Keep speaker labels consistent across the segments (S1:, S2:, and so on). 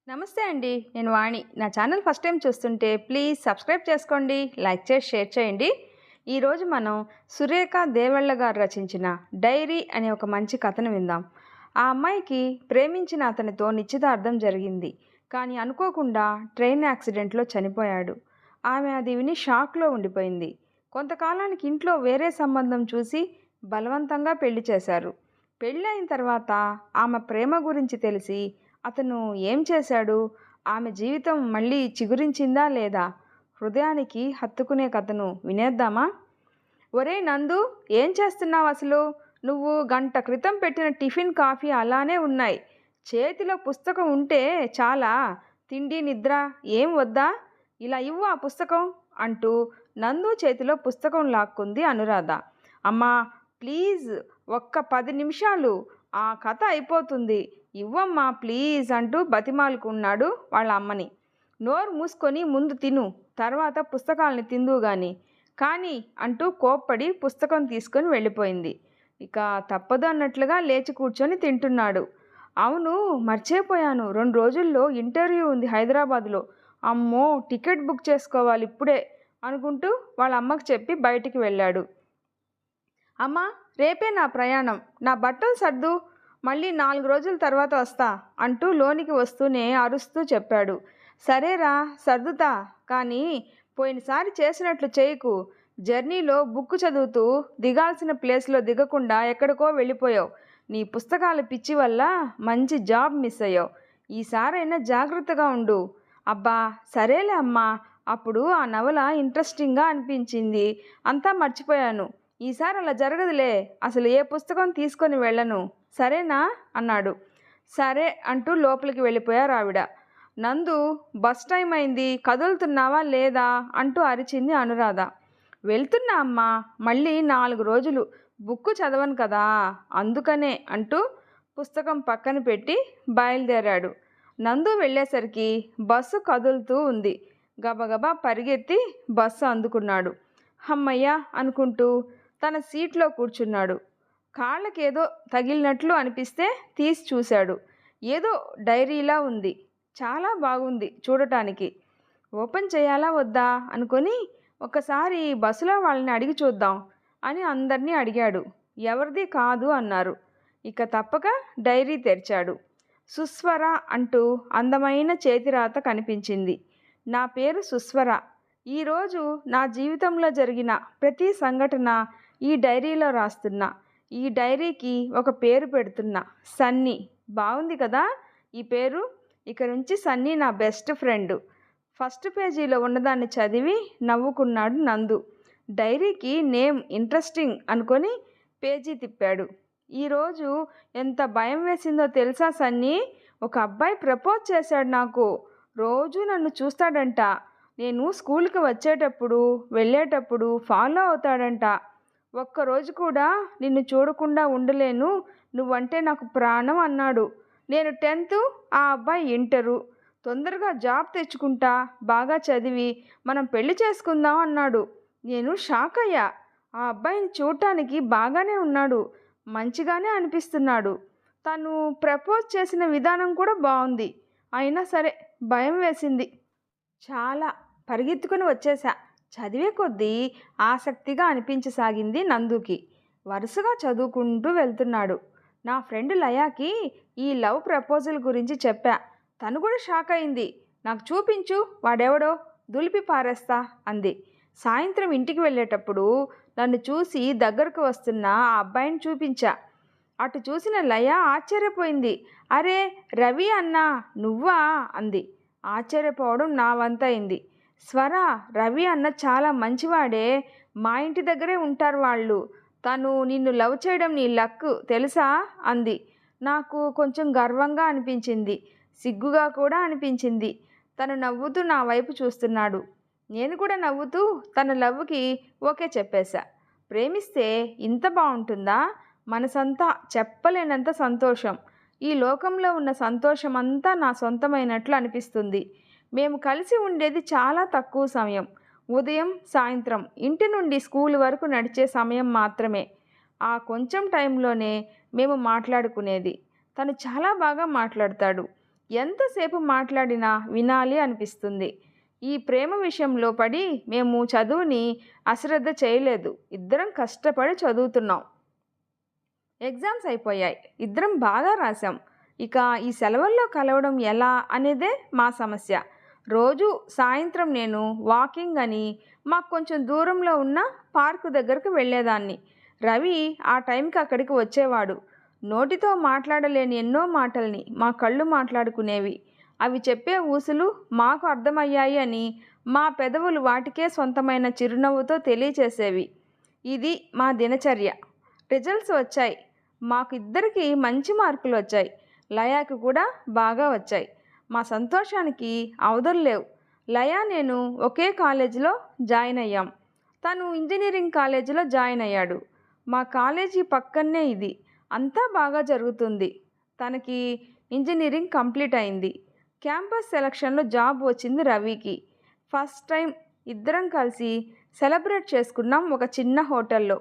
S1: నమస్తే అండి. నేను వాణి. నా ఛానల్ ఫస్ట్ టైం చూస్తుంటే ప్లీజ్ సబ్స్క్రైబ్ చేసుకోండి, లైక్ చేసి షేర్ చేయండి. ఈరోజు మనం సురేఖ దేవళ్ళ గారు రచించిన డైరీ అనే ఒక మంచి కథను విందాం. ఆ అమ్మాయికి ప్రేమించిన అతనితో నిశ్చితార్థం జరిగింది. కానీ అనుకోకుండా ట్రైన్ యాక్సిడెంట్లో చనిపోయాడు. ఆమె అది విని షాక్లో ఉండిపోయింది. కొంతకాలానికి ఇంట్లో వేరే సంబంధం చూసి బలవంతంగా పెళ్లి చేశారు. పెళ్ళి అయిన తర్వాత ఆమె ప్రేమ గురించి తెలిసి అతను ఏం చేశాడు? ఆమె జీవితం మళ్ళీ చిగురించిందా లేదా? హృదయానికి హత్తుకునే కథను వినేద్దామా? ఒరేయ్ నందు, ఏం చేస్తున్నావు అసలు? నువ్వు గంట క్రితం పెట్టిన టిఫిన్ కాఫీ అలానే ఉన్నాయి. చేతిలో పుస్తకం ఉంటే చాలా, తిండి నిద్ర ఏం వద్దా? ఇలా ఇవ్వు ఆ పుస్తకం అంటూ నందు చేతిలో పుస్తకం లాక్కుంది అనురాధ. అమ్మా ప్లీజ్, ఒక్క 10 నిమిషాలు, ఆ కథ అయిపోతుంది, ఇవ్వమ్మా ప్లీజ్ అంటూ బతిమాలుకున్నాడు వాళ్ళ అమ్మని. నోరు మూసుకొని ముందు తిను, తర్వాత పుస్తకాలని తిందువు గాని కానీ అంటూ కోప్పడి పుస్తకం తీసుకొని వెళ్ళిపోయింది. ఇక తప్పదు అన్నట్లుగా లేచి కూర్చొని తింటున్నాడు. అవును, మర్చిపోయాను, 2 రోజుల్లో ఇంటర్వ్యూ ఉంది హైదరాబాద్లో. అమ్మో, టికెట్ బుక్ చేసుకోవాలి ఇప్పుడే అనుకుంటూ వాళ్ళ అమ్మకు చెప్పి బయటికి వెళ్ళాడు. అమ్మా, రేపే నా ప్రయాణం, నా బట్టలు సర్దు, మళ్ళీ 4 రోజుల తర్వాత వస్తా అంటూ లోనికి వస్తూనే అరుస్తూ చెప్పాడు. సరేరా సర్దుతా, కానీ పోయినసారి చేసినట్లు చేయకు. జర్నీలో బుక్ చదువుతూ దిగాల్సిన ప్లేస్లో దిగకుండా ఎక్కడికో వెళ్ళిపోయావు. నీ పుస్తకాల పిచ్చి వల్ల మంచి జాబ్ మిస్ అయ్యావు. ఈసారైనా జాగ్రత్తగా ఉండు. అబ్బా సరేలే అమ్మా, అప్పుడు ఆ నవల ఇంట్రెస్టింగ్గా అనిపించింది, అంతా మర్చిపోయాను. ఈసారి అలా జరగదులే, అసలు ఏ పుస్తకం తీసుకొని వెళ్ళను, సరేనా అన్నాడు. సరే అంటూ లోపలికి వెళ్ళిపోయారు ఆవిడ. నందు, బస్ టైం అయింది, కదులుతున్నావా లేదా అంటూ అరిచింది అనురాధ. వెళ్తున్నా అమ్మా, మళ్ళీ 4 రోజులు బుక్కు చదవను కదా, అందుకనే అంటూ పుస్తకం పక్కన పెట్టి బయలుదేరాడు. నందు వెళ్ళేసరికి బస్సు కదులుతూ ఉంది. గబగబా పరిగెత్తి బస్సు అందుకున్నాడు. హమ్మయ్య అనుకుంటూ తన సీట్లో కూర్చున్నాడు. కాళ్ళకేదో తగిలినట్లు అనిపిస్తే తీసి చూశాడు. ఏదో డైరీలా ఉంది, చాలా బాగుంది చూడటానికి. ఓపెన్ చేయాలా వద్దా అనుకొని ఒకసారి బస్సులో వాళ్ళని అడిగి చూద్దాం అని అందరినీ అడిగాడు. ఎవరిది కాదు అన్నారు. ఇక తప్పక డైరీ తెరిచాడు. సుస్వర అంటూ అందమైన చేతిరాత కనిపించింది. నా పేరు సుస్వర. ఈరోజు నా జీవితంలో జరిగిన ప్రతి సంఘటన ఈ డైరీలో రాస్తున్నా. ఈ డైరీకి ఒక పేరు పెడుతున్నా, సన్నీ. బాగుంది కదా ఈ పేరు? ఇక నుంచి సన్నీ నా బెస్ట్ ఫ్రెండ్. ఫస్ట్ పేజీలో ఉన్నదాన్ని చదివి నవ్వుకున్నాడు నందు. డైరీకి నేమ్ ఇంట్రెస్టింగ్ అనుకొని పేజీ తిప్పాడు. ఈరోజు ఎంత భయం వేసిందో తెలుసా సన్నీ? ఒక అబ్బాయి ప్రపోజ్ చేశాడు నాకు. రోజు నన్ను చూస్తాడంట. నేను స్కూల్కి వచ్చేటప్పుడు వెళ్ళేటప్పుడు ఫాలో అవుతాడంట. ఒక్కరోజు కూడా నిన్ను చూడకుండా ఉండలేను, నువ్వంటే నాకు ప్రాణం అన్నాడు. నేను 10th, ఆ అబ్బాయి ఇంటరు. తొందరగా జాబ్ తెచ్చుకుంటా, బాగా చదివి మనం పెళ్లి చేసుకుందాం అన్నాడు. నేను షాక్ అయ్యా. ఆ అబ్బాయిని చూడటానికి బాగానే ఉన్నాడు, మంచిగానే అనిపిస్తున్నాడు. తను ప్రపోజ్ చేసిన విధానం కూడా బాగుంది. అయినా సరే భయం వేసింది. చాలా పరిగెత్తుకుని వచ్చేసా. చదివే కొద్దీ ఆసక్తిగా అనిపించసాగింది నందుకి. వరుసగా చదువుకుంటూ వెళ్తున్నాడు. నా ఫ్రెండ్ లయాకి ఈ లవ్ ప్రపోజల్ గురించి చెప్పా. తను కూడా షాక్ అయింది. నాకు చూపించు, వాడెవడో దులిపి పారేస్తా అంది. సాయంత్రం ఇంటికి వెళ్ళేటప్పుడు నన్ను చూసి దగ్గరకు వస్తున్న ఆ అబ్బాయిని చూపించా. అటు చూసిన లయ ఆశ్చర్యపోయింది. అరే రవి అన్నా, నువ్వా అంది. ఆశ్చర్యపోవడం నా వంతైంది. స్వర, రవి అన్న చాలా మంచివాడే, మా ఇంటి దగ్గరే ఉంటారు వాళ్ళు. తను నిన్ను లవ్ చేయడం నీ లక్ తెలుసా అంది. నాకు కొంచెం గర్వంగా అనిపించింది, సిగ్గుగా కూడా అనిపించింది. తను నవ్వుతూ నా వైపు చూస్తున్నాడు. నేను కూడా నవ్వుతూ తన లవ్కి ఓకే చెప్పేశా. ప్రేమిస్తే ఇంత బాగుంటుందా? మనసంతా చెప్పలేనంత సంతోషం. ఈ లోకంలో ఉన్న సంతోషం అంతా నా సొంతమైనట్లు అనిపిస్తుంది. మేము కలిసి ఉండేది చాలా తక్కువ సమయం. ఉదయం సాయంత్రం ఇంటి నుండి స్కూల్ వరకు నడిచే సమయం మాత్రమే. ఆ కొంచెం టైంలోనే మేము మాట్లాడుకునేది. తను చాలా బాగా మాట్లాడతాడు. ఎంతసేపు మాట్లాడినా వినాలి అనిపిస్తుంది. ఈ ప్రేమ విషయంలో పడి మేము చదువుని అశ్రద్ధ చేయలేదు. ఇద్దరం కష్టపడి చదువుతున్నాం. ఎగ్జామ్స్ అయిపోయాయి. ఇద్దరం బాగా రాసాం. ఇక ఈ సెలవుల్లో కలవడం ఎలా అనేదే మా సమస్య. రోజు సాయంత్రం నేను వాకింగ్ అని మాకు కొంచెం దూరంలో ఉన్న పార్కు దగ్గరకు వెళ్ళేదాన్ని. రవి ఆ టైంకి అక్కడికి వచ్చేవాడు. నోటితో మాట్లాడలేని ఎన్నో మాటల్ని మా కళ్ళు మాట్లాడుకునేవి. అవి చెప్పే ఊసులు మాకు అర్థమయ్యాయి అని మా పెదవులు వాటికే సొంతమైన చిరునవ్వుతో తెలియచేసేవి. ఇది మా దినచర్య. రిజల్ట్స్ వచ్చాయి. మాకు ఇద్దరికి మంచి మార్కులు వచ్చాయి. లయాకి కూడా బాగా వచ్చాయి. మా సంతోషానికి అవధులు లేవు. లయ నేను ఒకే కాలేజీలో జాయిన్ అయ్యాం. తను ఇంజనీరింగ్ కాలేజీలో జాయిన్ అయ్యాడు. మా కాలేజీ పక్కనే ఇది. అంతా బాగా జరుగుతుంది. తనకి ఇంజనీరింగ్ కంప్లీట్ అయింది. క్యాంపస్ సెలక్షన్లో జాబ్ వచ్చింది రవికి. ఫస్ట్ టైం ఇద్దరం కలిసి సెలబ్రేట్ చేసుకున్నాం ఒక చిన్న హోటల్లో.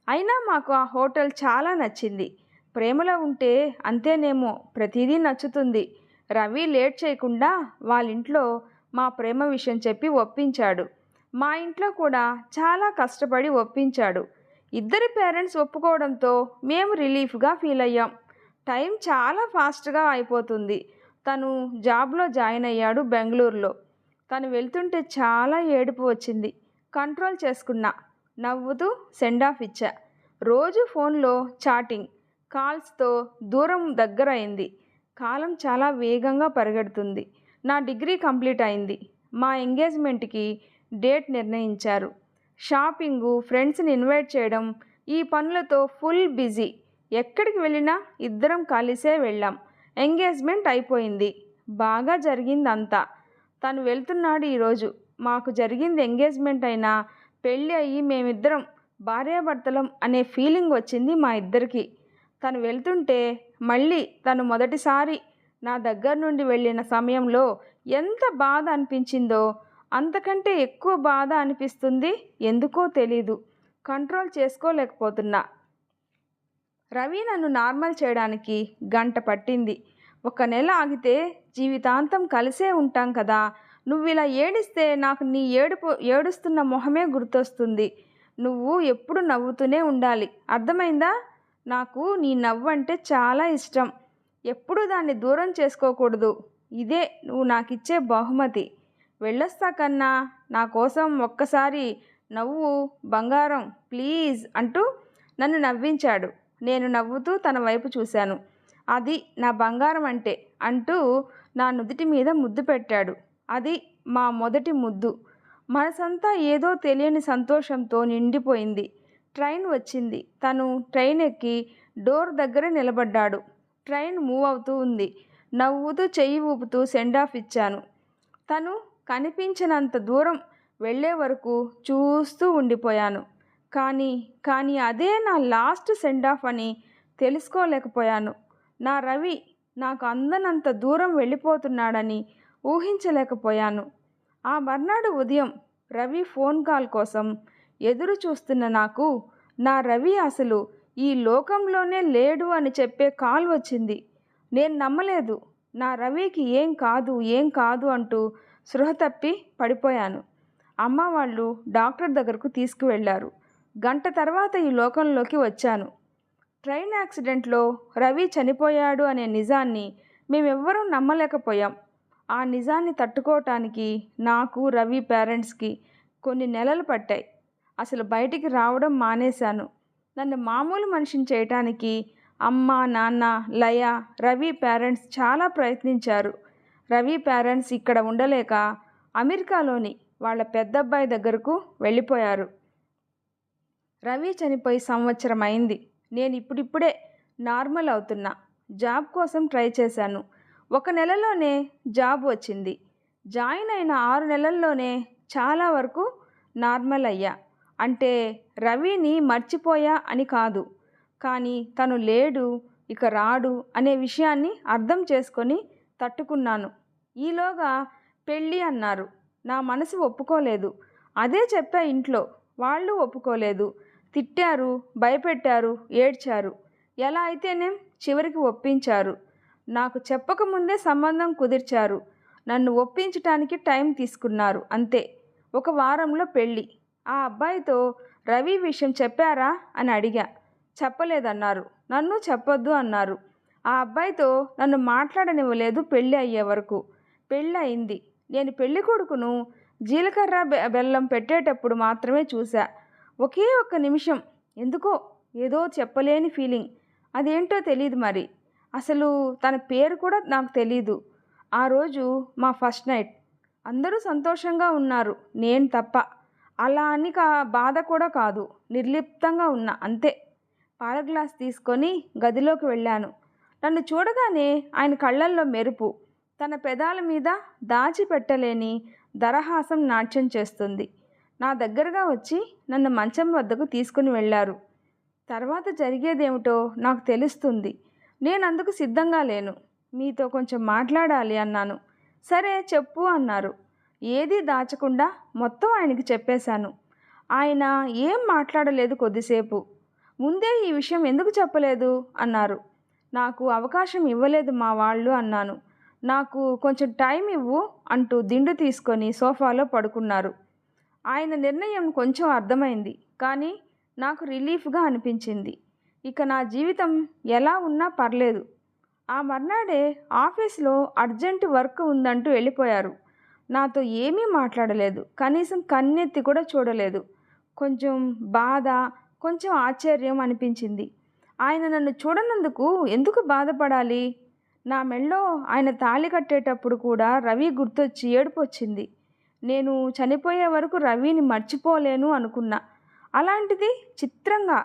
S1: అయినా మాకు ఆ హోటల్ చాలా నచ్చింది. ప్రేమలో ఉంటే అంతేనేమో, ప్రతిదీ నచ్చుతుంది. రవి లేట్ చేయకుండా వాళ్ళ ఇంట్లో మా ప్రేమ విషయం చెప్పి ఒప్పించాడు. మా ఇంట్లో కూడా చాలా కష్టపడి ఒప్పించాడు. ఇద్దరి పేరెంట్స్ ఒప్పుకోవడంతో మేము రిలీఫ్గా ఫీల్ అయ్యాం. టైం చాలా ఫాస్ట్గా అయిపోతుంది. తను జాబ్లో జాయిన్ అయ్యాడు బెంగళూరులో. తను వెళ్తుంటే చాలా ఏడుపు వచ్చింది. కంట్రోల్ చేసుకున్నా. నవ్వుతూ సెండ్ ఆఫ్ ఇచ్చా. రోజు ఫోన్లో చాటింగ్, కాల్స్తో దూరం దగ్గర అయింది. కాలం చాలా వేగంగా పరిగెడుతుంది. నా డిగ్రీ కంప్లీట్ అయింది. మా ఎంగేజ్మెంట్కి డేట్ నిర్ణయించారు. షాపింగు, ఫ్రెండ్స్ని ఇన్వైట్ చేయడం, ఈ పనులతో ఫుల్ బిజీ. ఎక్కడికి వెళ్ళినా ఇద్దరం కలిసే వెళ్ళాం. ఎంగేజ్మెంట్ అయిపోయింది. బాగా జరిగింది అంతా. తను వెళ్తున్నాడు ఈరోజు. మాకు జరిగింది ఎంగేజ్మెంట్ అయినా పెళ్ళి అయ్యి మేమిద్దరం భార్యాభర్తలం అనే ఫీలింగ్ వచ్చింది మా ఇద్దరికి. తను వెళ్తుంటే మళ్ళీ తను మొదటిసారి నా దగ్గర నుండి వెళ్ళిన సమయంలో ఎంత బాధ అనిపించిందో అంతకంటే ఎక్కువ బాధ అనిపిస్తుంది. ఎందుకో తెలీదు. కంట్రోల్ చేసుకోలేకపోతున్నా. రవి నన్ను నార్మల్ చేయడానికి గంట పట్టింది. ఒక నెల ఆగితే జీవితాంతం కలిసే ఉంటాం కదా. నువ్వు ఇలా ఏడిస్తే నాకు నీ ఏడుస్తున్న మొహమే గుర్తొస్తుంది. నువ్వు ఎప్పుడు నవ్వుతూనే ఉండాలి. అర్థమైందా? నాకు నీ నవ్వు అంటే చాలా ఇష్టం. ఎప్పుడూ దాన్ని దూరం చేసుకోకూడదు. ఇదే నువ్వు నాకిచ్చే బహుమతి. వెళ్ళొస్తా కన్నా, నా కోసం ఒక్కసారి నవ్వు బంగారం, ప్లీజ్ అంటూ నన్ను నవ్వించాడు. నేను నవ్వుతూ తన వైపు చూశాను. అది నా బంగారం అంటే అంటూ నా నుదుటి మీద ముద్దు పెట్టాడు. అది మా మొదటి ముద్దు. మనసంతా ఏదో తెలియని సంతోషంతో నిండిపోయింది. ట్రైన్ వచ్చింది. తను ట్రైన్ ఎక్కి డోర్ దగ్గర నిలబడ్డాడు. ట్రైన్ మూవ్ అవుతూ ఉంది. నవ్వుతూ చెయ్యి ఊపుతూ సెండ్ ఆఫ్ ఇచ్చాను. తను కనిపించినంత దూరం వెళ్ళే వరకు చూస్తూ ఉండిపోయాను. కానీ అదే నా లాస్ట్ సెండ్ ఆఫ్ అని తెలుసుకోలేకపోయాను. నా రవి నాకు అందనంత దూరం వెళ్ళిపోతున్నాడని ఊహించలేకపోయాను. ఆ మర్నాడు ఉదయం రవి ఫోన్ కాల్ కోసం ఎదురు చూస్తున్న నాకు నా రవి అసలు ఈ లోకంలోనే లేడు అని చెప్పే కాల్ వచ్చింది. నేను నమ్మలేదు. నా రవికి ఏం కాదు అంటూ స్పృహ తప్పి పడిపోయాను. అమ్మ వాళ్ళు డాక్టర్ దగ్గరకు తీసుకువెళ్ళారు. గంట తర్వాత ఈ లోకంలోకి వచ్చాను. ట్రైన్ యాక్సిడెంట్లో రవి చనిపోయాడు అనే నిజాన్ని మేమెవ్వరూ నమ్మలేకపోయాం. ఆ నిజాన్ని తట్టుకోవటానికి నాకు, రవి పేరెంట్స్కి కొన్ని నెలలు పట్టాయి. అసలు బయటికి రావడం మానేశాను. నన్ను మామూలు మనిషిని చేయటానికి అమ్మ, నాన్న, లయ, రవి పేరెంట్స్ చాలా ప్రయత్నించారు. రవి పేరెంట్స్ ఇక్కడ ఉండలేక అమెరికాలోని వాళ్ళ పెద్దబ్బాయి దగ్గరకు వెళ్ళిపోయారు. రవి చనిపోయి సంవత్సరం అయింది. నేను ఇప్పుడిప్పుడే నార్మల్ అవుతున్నా. జాబ్ కోసం ట్రై చేశాను. 1 నెలలోనే జాబ్ వచ్చింది. జాయిన్ అయిన 6 నెలల్లోనే చాలా వరకు నార్మల్ అయ్యా. అంటే రవిని మర్చిపోయా అని కాదు, కానీ తను లేడు, ఇక రాడు అనే విషయాన్ని అర్థం చేసుకొని తట్టుకున్నాను. ఈలోగా పెళ్ళి అన్నారు. నా మనసు ఒప్పుకోలేదు. అదే చెప్పా ఇంట్లో. వాళ్ళు ఒప్పుకోలేదు. తిట్టారు, భయపెట్టారు, ఏడ్చారు. ఎలా అయితేనేం చివరికి ఒప్పించారు. నాకు చెప్పకముందే సంబంధం కుదిర్చారు. నన్ను ఒప్పించటానికి టైం తీసుకున్నారు అంతే. ఒక వారంలో పెళ్ళి. ఆ అబ్బాయితో రవి విషయం చెప్పారా అని అడిగా. చెప్పలేదన్నారు. నన్ను చెప్పొద్దు అన్నారు. ఆ అబ్బాయితో నన్ను మాట్లాడనివ్వలేదు పెళ్ళి అయ్యే వరకు. పెళ్ళి అయింది. నేను పెళ్లి కొడుకును జీలకర్ర బెల్లం పెట్టేటప్పుడు మాత్రమే చూసా. ఒకే ఒక్క నిమిషం ఎందుకో ఏదో చెప్పలేని ఫీలింగ్. అదేంటో తెలియదు మరి. అసలు తన పేరు కూడా నాకు తెలీదు. ఆ రోజు మా ఫస్ట్ నైట్. అందరూ సంతోషంగా ఉన్నారు, నేను తప్ప. అలా అని బాధ కూడా కాదు, నిర్లిప్తంగా ఉన్నా అంతే. పాల గ్లాస్ తీసుకొని గదిలోకి వెళ్ళాను. నన్ను చూడగానే ఆయన కళ్ళల్లో మెరుపు, తన పెదాల మీద దాచిపెట్టలేని దరహాసం నాట్యం చేస్తుంది. నా దగ్గరగా వచ్చి నన్ను మంచం వద్దకు తీసుకుని వెళ్ళారు. తర్వాత జరిగేదేమిటో నాకు తెలుస్తుంది. నేను అందుకు సిద్ధంగా లేను. మీతో కొంచెం మాట్లాడాలి అన్నాను. సరే చెప్పు అన్నారు. ఏదీ దాచకుండా మొత్తం ఆయనకి చెప్పేశాను. ఆయన ఏం మాట్లాడలేదు కొద్దిసేపు. ముందే ఈ విషయం ఎందుకు చెప్పలేదు అన్నారు. నాకు అవకాశం ఇవ్వలేదు మా వాళ్ళు అన్నాను. నాకు కొంచెం టైం ఇవ్వు అంటూ దిండు తీసుకొని సోఫాలో పడుకున్నారు. ఆయన నిర్ణయం కొంచెం అర్థమైంది, కానీ నాకు రిలీఫ్గా అనిపించింది. ఇక నా జీవితం ఎలా ఉన్నా పర్లేదు. ఆ మర్నాడే ఆఫీస్లో అర్జెంటు వర్క్ ఉందంటూ వెళ్ళిపోయారు. నాతో ఏమీ మాట్లాడలేదు, కనీసం కన్నెత్తి కూడా చూడలేదు. కొంచెం బాధ, కొంచెం ఆశ్చర్యం అనిపించింది. ఆయన నన్ను చూడనందుకు ఎందుకు బాధపడాలి? నా మెళ్ళో ఆయన తాళి కట్టేటప్పుడు కూడా రవి గుర్తొచ్చి ఏడుపు వచ్చింది. నేను చనిపోయే వరకు రవిని మర్చిపోలేను అనుకున్నా. అలాంటిది చిత్రంగా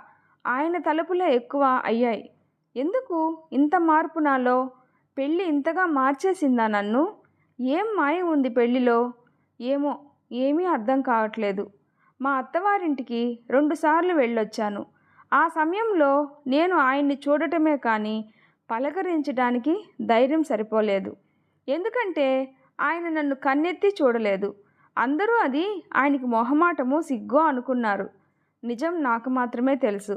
S1: ఆయన తలుపులే ఎక్కువ అయ్యాయి. ఎందుకు ఇంత మార్పు నాలో? పెళ్ళి ఇంతగా మార్చేసిందా నన్ను? ఏం మాయ ఉంది పెళ్ళిలో? ఏమో, ఏమీ అర్థం కావట్లేదు. మా అత్తవారింటికి 2 సార్లు వెళ్ళొచ్చాను. ఆ సమయంలో నేను ఆయన్ని చూడటమే కానీ పలకరించడానికి ధైర్యం సరిపోలేదు. ఎందుకంటే ఆయన నన్ను కన్నెత్తి చూడలేదు. అందరూ అది ఆయనకి మొహమాటమో సిగ్గో అనుకున్నారు. నిజం నాకు మాత్రమే తెలుసు.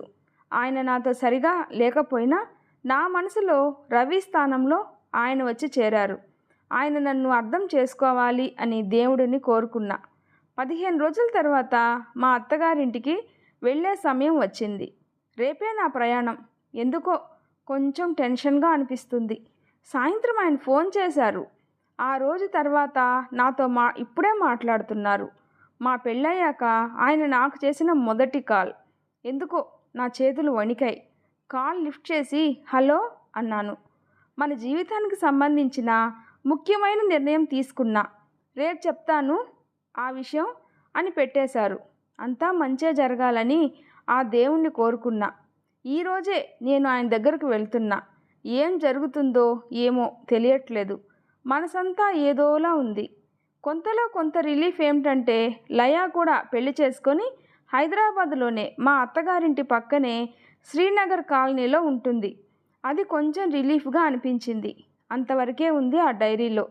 S1: ఆయన నాతో సరిగా లేకపోయినా నా మనసులో రవి స్థానంలో ఆయన వచ్చి చేరారు. ఆయన నన్ను అర్థం చేసుకోవాలి అని దేవుడిని కోరుకున్నా. 15 రోజుల తర్వాత మా అత్తగారింటికి వెళ్ళే సమయం వచ్చింది. రేపే నా ప్రయాణం. ఎందుకో కొంచెం టెన్షన్గా అనిపిస్తుంది. సాయంత్రం ఆయన ఫోన్ చేశారు. ఆ రోజు తర్వాత నాతో ఇప్పుడే మాట్లాడుతున్నారు. మా పెళ్ళయ్యాక ఆయన నాకు చేసిన మొదటి కాల్. ఎందుకో నా చేతులు వణికాయి. కాల్ లిఫ్ట్ చేసి హలో అన్నాను. మన జీవితానికి సంబంధించిన ముఖ్యమైన నిర్ణయం తీసుకున్నా. రేపు చెప్తాను ఆ విషయం అని పెట్టేశారు. అంతా మంచే జరగాలని ఆ దేవుణ్ణి కోరుకున్నా. ఈరోజే నేను ఆయన దగ్గరకు వెళ్తున్నా. ఏం జరుగుతుందో ఏమో తెలియట్లేదు. మనసంతా ఏదోలా ఉంది. కొంతలో కొంత రిలీఫ్ ఏమిటంటే లయ కూడా పెళ్లి చేసుకొని హైదరాబాద్లోనే మా అత్తగారింటి పక్కనే శ్రీనగర్ కాలనీలో ఉంటుంది. అది కొంచెం రిలీఫ్గా అనిపించింది. అంతవరకే ఉంది ఆ డైరీలో.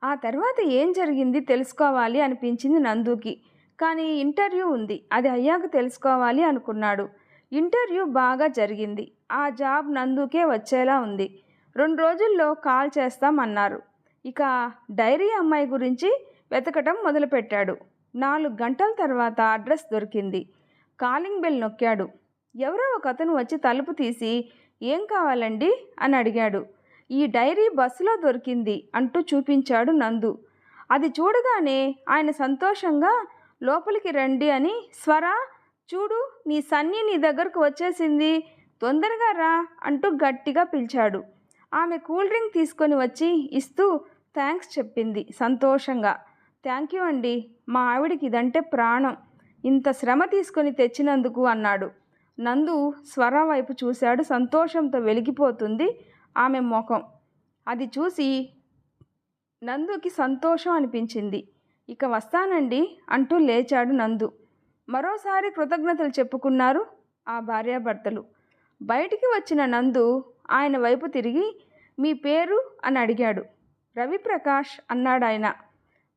S1: ఆ తర్వాత ఏం జరిగింది తెలుసుకోవాలి అనిపించింది నందుకి. కానీ ఇంటర్వ్యూ ఉంది, అది అయ్యాక తెలుసుకోవాలి అనుకున్నాడు. ఇంటర్వ్యూ బాగా జరిగింది. ఆ జాబ్ నందుకే వచ్చేలా ఉంది. 2 రోజుల్లో కాల్ చేస్తామన్నారు. ఇక డైరీ అమ్మాయి గురించి వెతకటం మొదలుపెట్టాడు. 4 గంటల తర్వాత అడ్రస్ దొరికింది. కాలింగ్ బెల్ నొక్కాడు. ఎవరో ఒక అతను వచ్చి తలుపు తీసి ఏం కావాలండి అని అడిగాడు. ఈ డైరీ బస్సులో దొరికింది అంటూ చూపించాడు నందు. అది చూడగానే ఆయన సంతోషంగా లోపలికి రండి అని స్వర చూడు నీ సన్నీ నీ దగ్గరకు వచ్చేసింది, తొందరగా రా అంటూ గట్టిగా పిలిచాడు. ఆమె కూల్ డ్రింక్ తీసుకొని వచ్చి ఇస్తూ థ్యాంక్స్ చెప్పింది సంతోషంగా. థ్యాంక్ యూ అండి, మా ఆవిడికి ఇదంటే ప్రాణం, ఇంత శ్రమ తీసుకొని తెచ్చినందుకు అన్నాడు. నందు స్వర వైపు చూశాడు. సంతోషంతో వెలిగిపోతుంది ఆమె ముఖం. అది చూసి నందుకి సంతోషం అనిపించింది. ఇక వస్తానండి అంటూ లేచాడు నందు. మరోసారి కృతజ్ఞతలు చెప్పుకున్నారు ఆ భార్యాభర్తలు. బయటికి వచ్చిన నందు ఆయన వైపు తిరిగి మీ పేరు అని అడిగాడు. రవిప్రకాష్ అన్నాడాయన.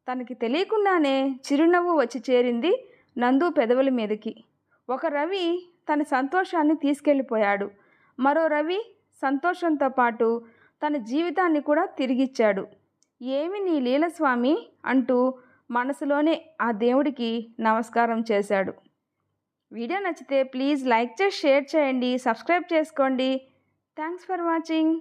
S1: తనకి తెలియకుండానే చిరునవ్వు వచ్చి చేరింది నందు పెదవుల మీదకి. ఒక రవి తన సంతోషాన్ని తీసుకెళ్ళిపోయాడు. మరో రవి సంతోషంతో పాటు తన జీవితాన్ని కూడా తిరిగిచ్చాడు. ఏమి నీ లీల స్వామి అంటూ మనసులోనే ఆ దేవుడికి నమస్కారం చేశాడు. వీడియో నచ్చితే ప్లీజ్ లైక్ చేసి షేర్ చేయండి, సబ్స్క్రైబ్ చేసుకోండి. Thanks for watching.